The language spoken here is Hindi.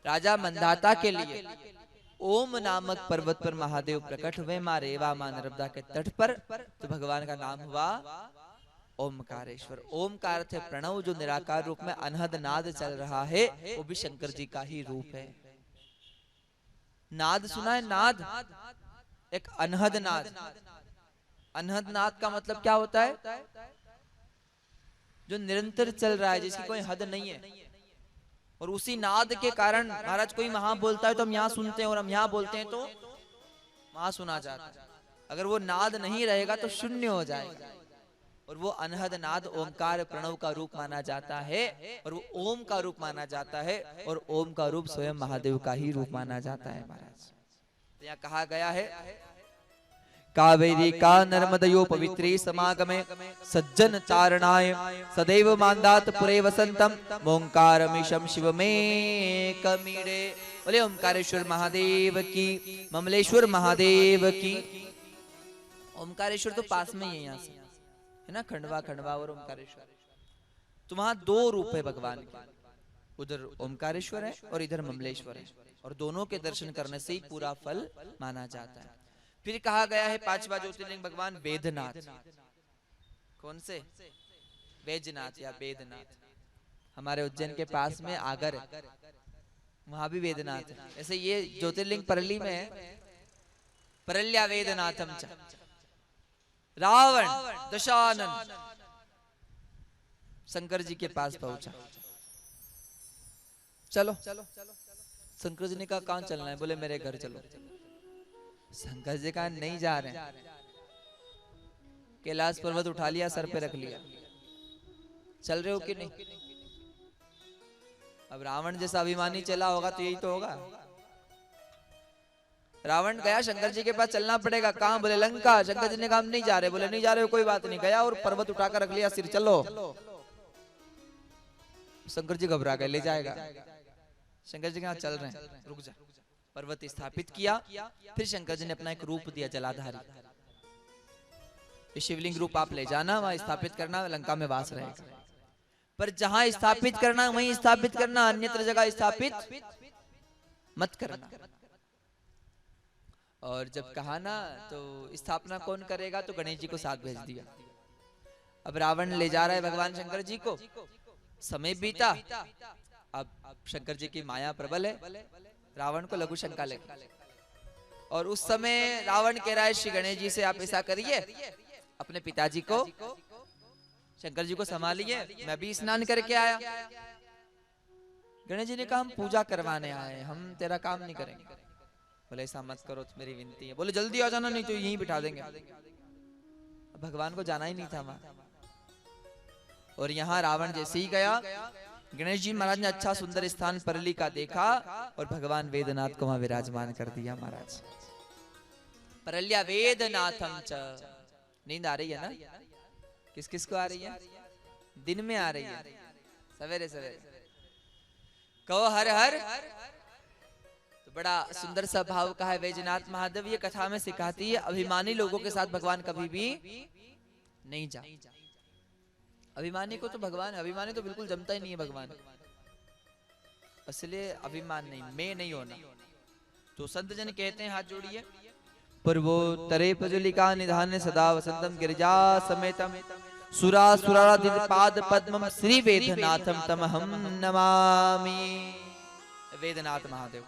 राजा मंदाता के लिए ओम नामक पर्वत पर महादेव प्रकट हुए, माँ रेवा माँ नर्मदा के तट पर। तो भगवान का नाम हुआ ओमकारेश्वर। ओमकार थे प्रणव, जो निराकार रूप में अनहद नाद चल रहा है, वो भी शंकर जी का ही रूप है। नाद सुना है? नाद, एक अनहद नाद। अनहद नाद का मतलब क्या होता है? जो निरंतर चल रहा है, जिसकी कोई हद नहीं है। और उसी नाद के कारण महाराज कोई वहां बोलता है तो हम यहाँ सुनते हैं, और हम यहाँ बोलते हैं तो वहां सुना जाता है। अगर वो नाद नहीं रहेगा तो शून्य हो जाएगा। और वो अनहद नाद ओमकार प्रणव का रूप माना जाता है, और वो ओम का रूप माना जाता है, और ओम का रूप स्वयं महादेव का ही रूप माना जाता है महाराज। तो यहाँ कहा गया है, कावेरी का नर्मदयो पवित्री समागमे सज्जन चारणाय सदैव मांदात पुरे वसंतम ओंकारमीशम शिव में कमीरे। बोले ओंकारेश्वर महादेव की, ममलेश्वर महादेव की। ओंकारेश्वर तो पास में ही है यहाँ से, है ना, खंडवा खंडवा और ओंकारेश्वर। तो वहां दो रूप है भगवान के, उधर ओंकारेश्वर है और इधर ममलेश्वर है, और दोनों के दर्शन करने से ही पूरा फल माना जाता है। फिर कहा गया है पांचवा ज्योतिर्लिंग भगवान वेदनाथ। कौन से? बैजनाथ या वेदनाथ। हमारे उज्जैन के पास में आगर है, वहां भी वेदनाथ है। ऐसे ये ज्योतिर्लिंग परली में है, परल्या वेदनाथम च। रावण दशानन शंकर जी के पास पहुंचा। चलो, शंकर जी ने कहा कहां चलना है? बोले मेरे घर चलो। शंकर जी कहा नहीं जा रहे हैं। कैलाश पर्वत उठा लिया, सर पे रख लिया, चल रहे हो कि नहीं? अब रावण जैसा अभिमानी चला होगा तो यही तो होगा। रावण गया, शंकर जी के पास चलना पड़ेगा। कहां? बोले लंका। शंकर जी ने कहा हम नहीं जा रहे। बोले नहीं जा रहे हो, कोई बात नहीं। गया और पर्वत उठाकर रख लिया सिर, चलो। शंकर जी घबरा गए, ले जाएगा। शंकर जी कहा चल रहे हैं, रुक जा। पर्वत स्थापित किया। फिर शंकर जी ने अपना एक रूप दिया, जलाधारी। ये शिवलिंग रूप आप ले जाना, वहां स्थापित करना, लंका में वास रहेगा। पर जहां स्थापित करना वहीं स्थापित करना, अन्यत्र जगह स्थापित मत करना। और जब कहा ना, तो स्थापना कौन करेगा? तो गणेश जी को साथ भेज दिया। अब रावण ले जा रहा है भगवान शंकर जी को। समय बीता, अब शंकर जी की माया प्रबल है, रावण को लघु शंका लगी। और उस समय रावण कह रहा है श्री गणेश जी से आप ऐसा करिए, अपने पिताजी को, शंकर जी को संभालिए, मैं भी स्नान करके आया। गणेश जी ने कहा हम पूजा करवाने आए, हम तेरा काम नहीं करेंगे। बोले ऐसा मत करो, तो मेरी विनती है। बोले जल्दी आ जाना, नहीं तो यहीं बिठा देंगे। भगवान को जाना ही नहीं था वहां। और यहाँ रावण जैसे ही गया, गणेश जी महाराज ने अच्छा सुंदर स्थान परली का देखा, और भगवान वेदनाथ को वहां विराजमान कर दिया महाराज। परल्या वेदनाथम च। नींद आ रही है ना? किस किस को आ रही है? दिन में आ रही है, सवेरे सवेरे कहो हर हर। तो बड़ा सुंदर सा भाव का है वैजनाथ महादेव। ये कथा में सिखाती है, अभिमानी लोगों के साथ भगवान कभी भी नहीं जा। अभिमानी को तो भगवान, अभिमानी तो बिल्कुल जमता ही नहीं है भगवान। इसलिए अभिमान नहीं, मैं नहीं होना। तो संत जन कहते हैं, हाथ जोड़िए। पूर्वोत्तरे प्रज्वलिका निधान सदा वसंतम गिरिजा समेतम सुरासुरादिपाद पद्मम श्री वेदनाथम तमहम नमामि। वेदनाथ महादेव।